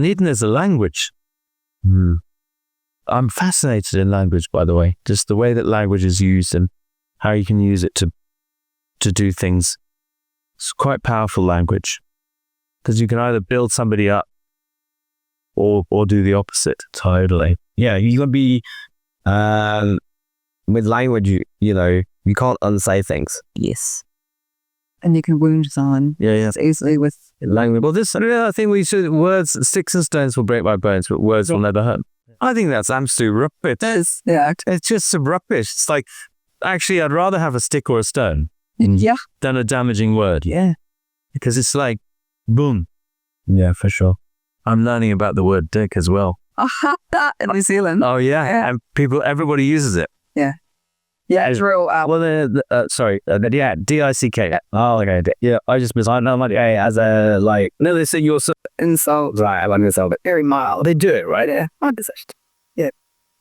even there's a language. I'm fascinated in language, by the way, just the way that language is used and how you can use it to do things. It's quite powerful language, because you can either build somebody up or do the opposite. Totally. Yeah, you can be with language, you can't unsay things. Yes. And you can wound someone Yeah. easily with Language. Well, I think we should, words, sticks and stones will break my bones, but words will never hurt. I think that's absolute rubbish. Yeah. It's just some rubbish. It's like, actually, I'd rather have a stick or a stone Yeah. than a damaging word. Yeah. Because it's like, boom. Yeah, for sure. I'm learning about the word dick as well. I had that in New Zealand. Oh, yeah. And everybody uses it. Yeah, it's real. Sorry. Yeah, D-I-C-K. Oh, okay. Yeah, I just misunderstood. I'm like, hey, as a, like, no, they say you're so, Insult. right, I'm insult, but Very mild. they do it, right? Yeah. Yeah.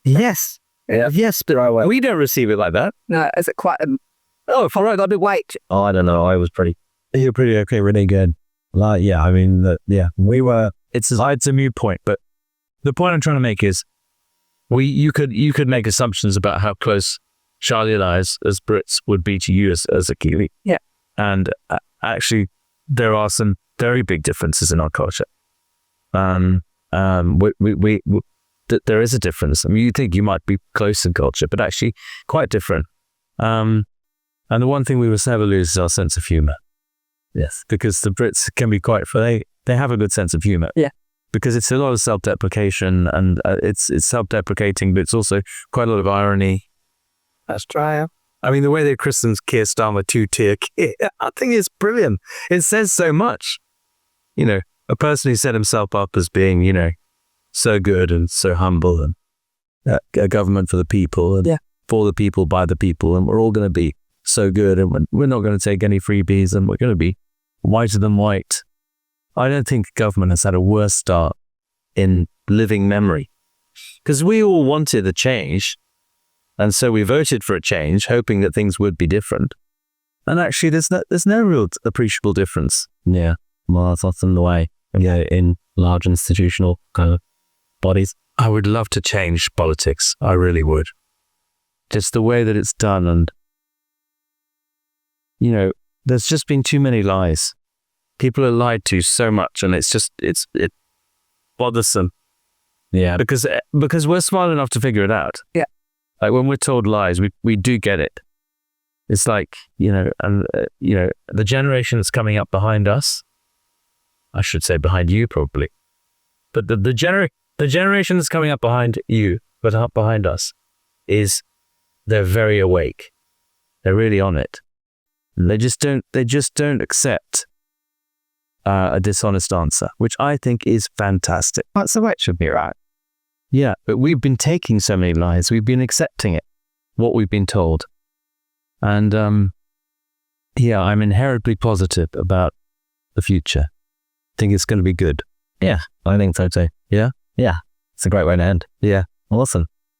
Yes. Yeah. Yes, but right way. We don't receive it like that. No, is it quite Oh, if I right, I did weight? Oh, I don't know. I was you're pretty okay, really good. Like, yeah, I mean, we were, It's a moot point, but the point I'm trying to make is you could make assumptions about how close Charlie and I as Brits would be to you as a Kiwi. Yeah. And actually, there are some very big differences in our culture. There is a difference. I mean, you think you might be close in culture, but actually quite different. And the one thing we must never lose is our sense of humor. yes. Because the Brits can be they have a good sense of humor. Yeah. Because it's a lot of self-deprecation, and it's self-deprecating, but it's also quite a lot of irony. Australia. I mean, the way they christened Keir Starmer two-tier, I think it's brilliant. It says so much. You know, a person who set himself up as being, you know, so good and so humble, and a government for the people, and for the people, by the people, and we're all going to be so good, and we're not going to take any freebies, and we're going to be whiter than white. I don't think government has had a worse start in living memory, because we all wanted a change. And so we voted for a change, hoping that things would be different. And actually, there's no real appreciable difference. Yeah. Well, that's often the way. Yeah, in large institutional kind of bodies. I would love to change politics. I really would. Just the way that it's done. And, you know, there's just been too many lies. People are lied to so much, and it's bothersome. Yeah. Because we're smart enough to figure it out. Yeah. Like when we're told lies, we do get it. It's like, you know, and, the generation that's coming up behind us, I should say behind you probably, but the generation that's coming up behind you, but up behind us, they're very awake. They're really on it. And they just don't accept a dishonest answer, which I think is fantastic. That's the way it should be, right? Yeah, but we've been taking so many lies. We've been accepting it, what we've been told. And I'm inherently positive about the future. I think it's going to be good. Yeah, I think so too. Yeah? Yeah. It's a great way to end. Yeah. Awesome.